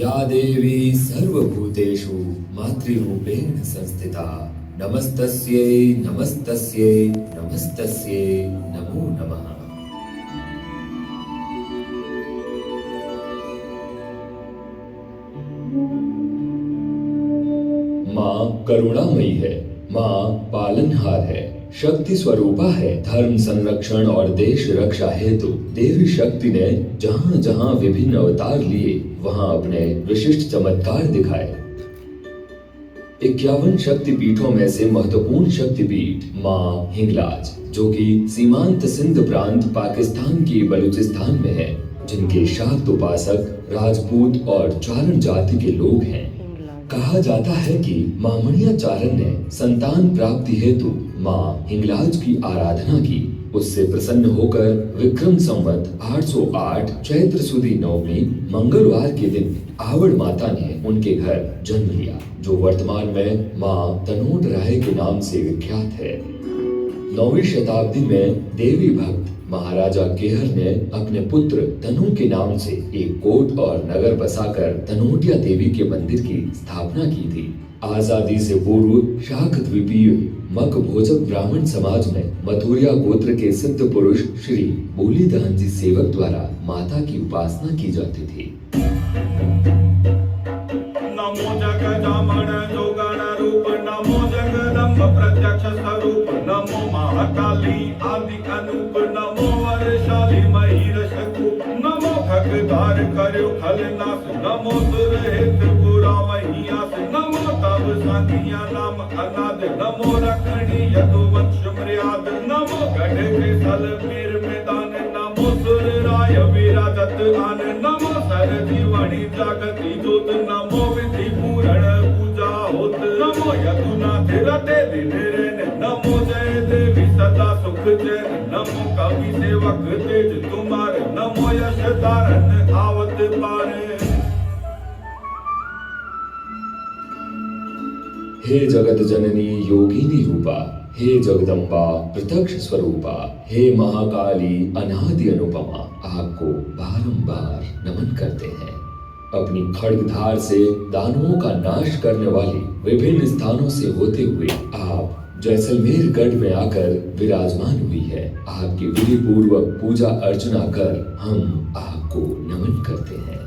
या देवी सर्वभूतेषु मातृरूपेण संस्थिता नमस्तस्यै नमस्तस्यै नमस्तस्यै नमो नमः। माँ करुणामयी है, माँ पालनहार है, शक्ति स्वरूपा है। धर्म संरक्षण और देश रक्षा हेतु देवी शक्ति ने जहाँ जहाँ विभिन्न अवतार लिए वहाँ अपने विशिष्ट चमत्कार दिखाए। 51 शक्तिपीठों में से महत्वपूर्ण शक्तिपीठ माँ हिंगलाज, जो कि सीमांत सिंध प्रांत पाकिस्तान की बलूचिस्तान में है, जिनके शाक्त उपासक राजपूत और चारण जाति के लोग हैं। कहा जाता है कि मां मणिया चारण ने संतान प्राप्ति हेतु मां हिंगलाज की आराधना की। उससे प्रसन्न होकर विक्रम संवत 808 चैत्र सुदी नवमी मंगलवार के दिन आवड़ माता ने उनके घर जन्म लिया, जो वर्तमान में मां तनोट राय के नाम से विख्यात है। 9वीं शताब्दी में देवी भक्त महाराजा केहर ने अपने पुत्र तनु के नाम से एक कोट और नगर बसाकर तनोटिया देवी के मंदिर की स्थापना की थी। आजादी से पूर्व शाक द्वीपीय मक भोजक ब्राह्मण समाज में मथुरिया गोत्र के सिद्ध पुरुष श्री बोलीदान जी सेवक द्वारा माता की उपासना की जाती थी। नमो जगदम्ब जोगण रूप, नमो जगदम्ब प्रत्यक्ष स्वरूप, नमो महाकाली आदि अनूप, नमो वरशाली महिरश कूप, नमो खगधार कर्यो खलनाश, नमो सुरहित पुरा महियास, नमो तव संगिया नाम अनाद, नमो रखणी यदुवंश मर्याद, नमो गढ़ के सल वीर मैदान, नमो सुर राय विराजत आन, नमो सर जीवणी जागति जोत, नमो विधि पूरण पूजा होत, नमो यदुनाथ रते दिन रैन, नमो जय देवी सदा सुख चैन, नमो कवि सेवक तेज तुम्हार, नमो यश धारण आवत पारे। हे जगत जननी योगिनी रूपा, हे जगदम्बा प्रत्यक्ष स्वरूपा, हे महाकाली अनादि अनुपमा, आपको बारंबार नमन करते हैं। अपनी खड्गधार से दानवों का नाश करने वाली विभिन्न स्थानों से होते हुए आप जैसलमेर गढ़ में आकर विराजमान हुई है। आपकी विधि पूर्वक पूजा अर्चना कर हम आपको नमन करते हैं।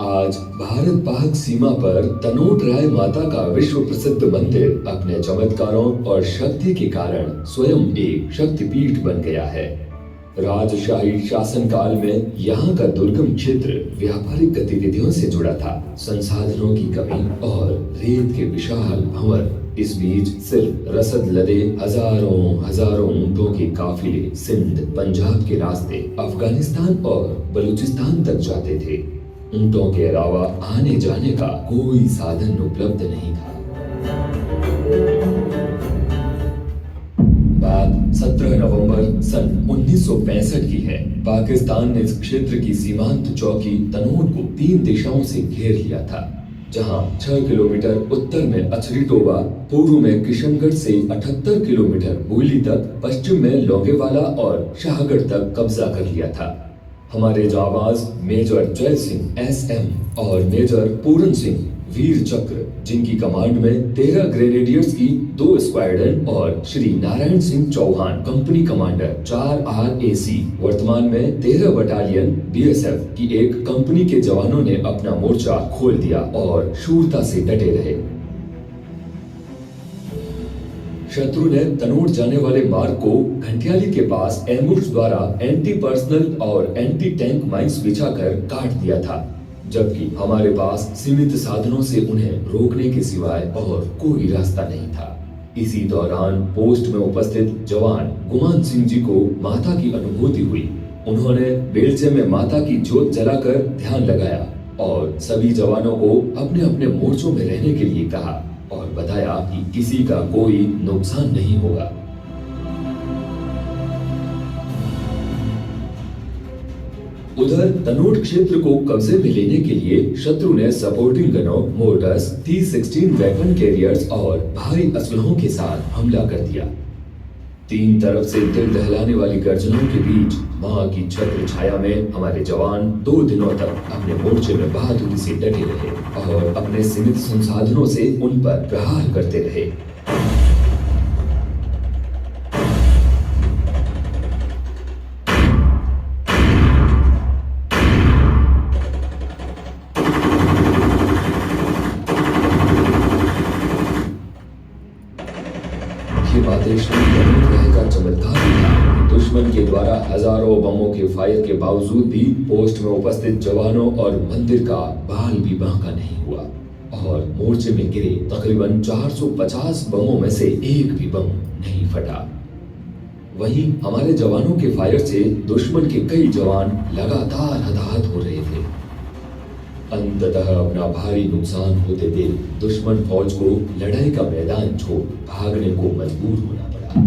आज भारत पाक सीमा पर तनोट राय माता का विश्व प्रसिद्ध मंदिर अपने चमत्कारों और शक्ति के कारण स्वयं एक शक्तिपीठ बन गया है। राजशाही शासन काल में यहाँ का दुर्गम क्षेत्र व्यापारिक गतिविधियों से जुड़ा था। संसाधनों की कमी और रेत के विशाल भंवर, इस बीच सिर्फ रसद लदे हजारों ऊंटों के काफिले सिंध पंजाब के रास्ते अफगानिस्तान और बलूचिस्तान तक जाते थे। ऊंटों के अलावा आने जाने का कोई साधन उपलब्ध नहीं था। बात 17 नवंबर सन 1965 की है। पाकिस्तान ने इस क्षेत्र की सीमांत चौकी तनोट को 3 दिशाओं से घेर लिया था, जहां 6 किलोमीटर उत्तर में अछरी टोबा, पूर्व में किशनगढ़ से 78 किलोमीटर बुगली तक, पश्चिम में लोंगेवाला और शाहगढ़ तक कब्जा कर लिया था। हमारे जाबाज मेजर जय सिंह SM और मेजर पूरन सिंह वीर चक्र, जिनकी कमांड में 13 ग्रेनेडियर्स की 2 स्क्वाड्रन और Shri Narayan Singh Chauhan company commander 4 RAC, वर्तमान में 13 बटालियन BSF की एक कंपनी के जवानों ने अपना मोर्चा खोल दिया और शूरता से डटे रहे। शत्रु ने तनोट जाने वाले मार्ग को घंटियाली के पास एम्बुश द्वारा एंटी पर्सनल और एंटी टैंक माइंस बिछाकर काट दिया था, जबकि हमारे पास सीमित साधनों से उन्हें रोकने के सिवाय और कोई रास्ता नहीं था। इसी दौरान पोस्ट में उपस्थित जवान गुमान सिंह जी को माता की अनुभूति हुई। उन्होंने बेलचे में माता की जोत जलाकर ध्यान लगाया और सभी जवानों को अपने अपने मोर्चों में रहने के लिए कहा और बताया कि किसी का कोई नुकसान नहीं होगा। उधर तनोट क्षेत्र को कब्जे में लेने के लिए शत्रु ने supporting गनों, motors, T-16 weapon carriers और भारी असलहों के साथ हमला कर दिया। तीन तरफ से दिल दहलाने वाली गर्जनों के बीच माँ की छत्र छाया में हमारे जवान 2 दिनों तक अपने मोर्चे में बहादुरी से डटे रहे और अपने सीमित संसाधनों से उन पर प्रहार करते रहे। ये बातें श्री ग्रह का चमत्कार था कि दुश्मन के द्वारा हजारों बमों के फायर के बावजूद भी पोस्ट में उपस्थित जवानों और मंदिर का बाल भी बांका नहीं हुआ और मोर्चे में गिरे तकरीबन 450 बमों में से एक भी बम नहीं फटा। वहीं हमारे जवानों के फायर से दुश्मन के कई जवान लगातार हताहत हो रहे थे। अंततः अपना भारी नुकसान होते देख दुश्मन फौज को लड़ाई का मैदान छोड़ भागने को मजबूर होना पड़ा।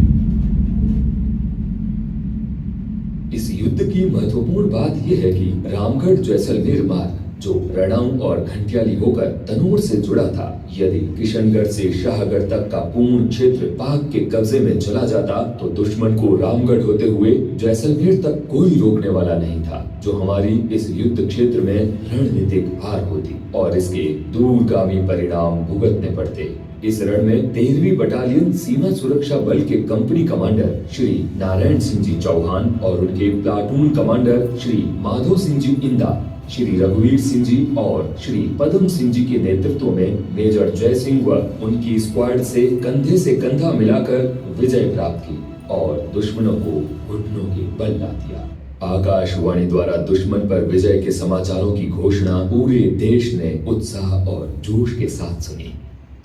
इस युद्ध की महत्वपूर्ण बात यह है कि रामगढ़ जैसलमेर मार्ग जो रणांग और घंटियाली होकर तनोर से जुड़ा था, यदि किशनगढ़ से शाहगढ़ तक का पूर्ण क्षेत्र पाक के कब्जे में चला जाता तो दुश्मन को रामगढ़ होते हुए जैसलमेर तक कोई रोकने वाला नहीं था, जो हमारी इस युद्ध क्षेत्र में रणनीतिक हार होती और इसके दूरगामी परिणाम भुगतने पड़ते। इस रण में 13वीं बटालियन सीमा सुरक्षा बल के कंपनी कमांडर श्री नारायण सिंह जी चौहान और उनके प्लाटून कमांडर श्री माधो सिंह जी इंदा, श्री रघुवीर सिंह जी और श्री पदम सिंह जी के नेतृत्व में मेजर जय सिंह व उनकी स्क्वाड से कंधा मिलाकर विजय प्राप्त की और दुश्मनों को घुटनों के बल ला दिया। आकाशवाणी द्वारा दुश्मन पर विजय के समाचारों की घोषणा पूरे देश ने उत्साह और जोश के साथ सुनी।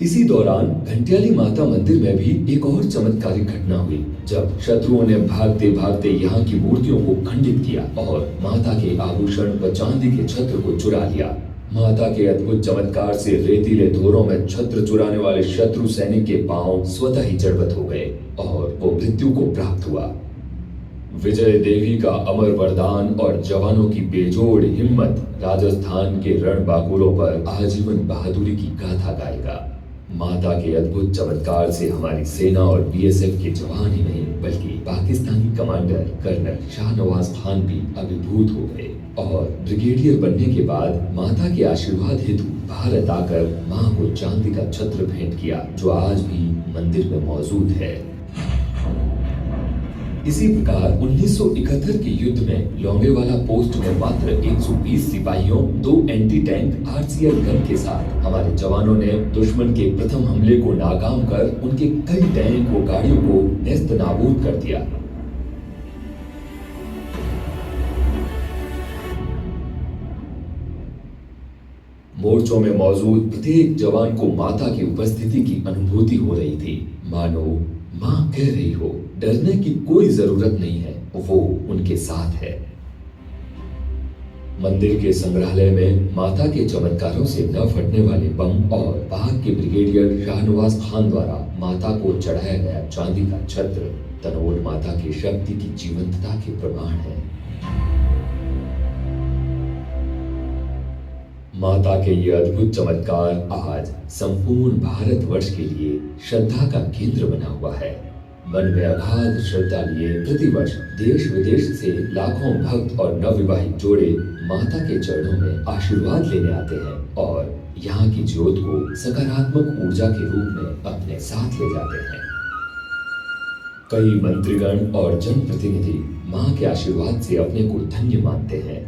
इसी दौरान घंटियाली माता मंदिर में भी एक और चमत्कारिक घटना हुई, जब शत्रुओं ने भागते भागते यहाँ की मूर्तियों को खंडित किया और माता के आभूषण व चांदी के छत्र को चुरा लिया। माता के अद्भुत चमत्कार से रेतीले धोरों में छत्र चुराने वाले शत्रु सैनिक के पांव स्वतः ही जड़बत हो गए और वो मृत्यु को प्राप्त हुआ। विजय देवी का अमर वरदान और जवानों की बेजोड़ हिम्मत राजस्थान के रणबांकुरों पर आजीवन बहादुरी की गाथा गाएगा। माता के अद्भुत चमत्कार से हमारी सेना और बीएसएफ के जवान ही नहीं बल्कि पाकिस्तानी कमांडर कर्नल शाहनवाज खान भी अभिभूत हो गए और ब्रिगेडियर बनने के बाद माता के आशीर्वाद हेतु भारत आकर मां को चांदी का छत्र भेंट किया, जो आज भी मंदिर में मौजूद है। इसी प्रकार 1971 के युद्ध में लोंगेवाला पोस्ट में मात्र 120 सिपाहियों, 2 एंटी टैंक आरसीएल गन के साथ हमारे जवानों ने दुश्मन के प्रथम हमले को नाकाम कर उनके कई टैंक व गाड़ियों को नेस्त नाबूद कर दिया। मोर्चों में मौजूद प्रत्येक जवान को माता की उपस्थिति की अनुभूति हो रही थी, मानो मां कह रही हो डरने की कोई जरूरत नहीं है, वो उनके साथ है। मंदिर के संग्रहालय में माता के चमत्कारों से न फटने वाले बम और पाक के ब्रिगेडियर शाहनवाज खान द्वारा माता को चढ़ाया गया चांदी का छत्र तनोट माता की शक्ति की जीवंतता के प्रमाण है। माता के ये अद्भुत चमत्कार आज संपूर्ण भारतवर्ष के लिए श्रद्धा का केंद्र बना हुआ है। मन में अगाध श्रद्धा लिए प्रतिवर्ष देश विदेश से लाखों भक्त और नवविवाहित जोड़े माता के चरणों में आशीर्वाद लेने आते हैं और यहाँ की ज्योत को सकारात्मक ऊर्जा के रूप में अपने साथ ले जाते हैं। कई मंत्रीगण और जनप्रतिनिधि माँ के आशीर्वाद से अपने को धन्य मानते हैं।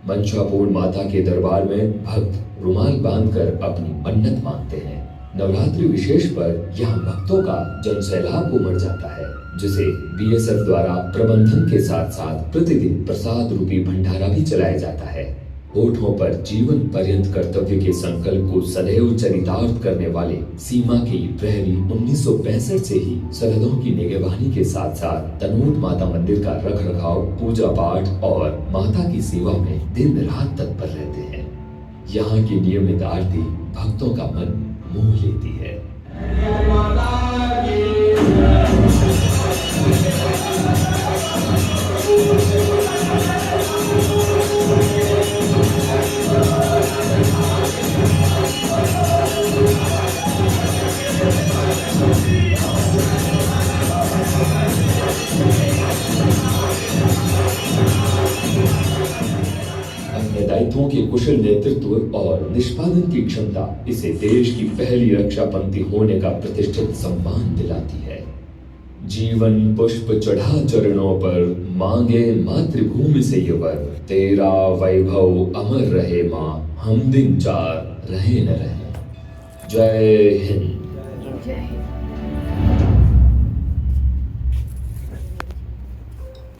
मंशापूर्ण माता के दरबार में भक्त रुमाल बांधकर अपनी मन्नत मांगते हैं। नवरात्रि विशेष पर यहाँ भक्तों का जनसैलाब उमड़ जाता है, जिसे बीएसएफ द्वारा प्रबंधन के साथ साथ प्रतिदिन प्रसाद रूपी भंडारा भी चलाया जाता है। होठों पर जीवन पर्यंत कर्तव्य के संकल्प को सदैव चरितार्थ करने वाले सीमा के प्रहरी 1965 से ही सरहदों की निगरानी के साथ साथ तनोट माता मंदिर का रख रखाव, पूजा पाठ और माता की सेवा में दिन रात तत्पर रहते हैं। यहाँ की नियमित आरती भक्तों का मन मोह लेती है। के कुशल नेतृत्व और निष्पादन की क्षमता इसे देश की पहली रक्षा पंक्ति होने का प्रतिष्ठित सम्मान दिलाती है। जीवन पुष्प चढ़ा चरणों पर, मांगे मातृभूमि से ये वर, तेरा वैभव अमर रहे माँ, हम दिन चार रहे न रहे। जय हिंद। जय हिंद।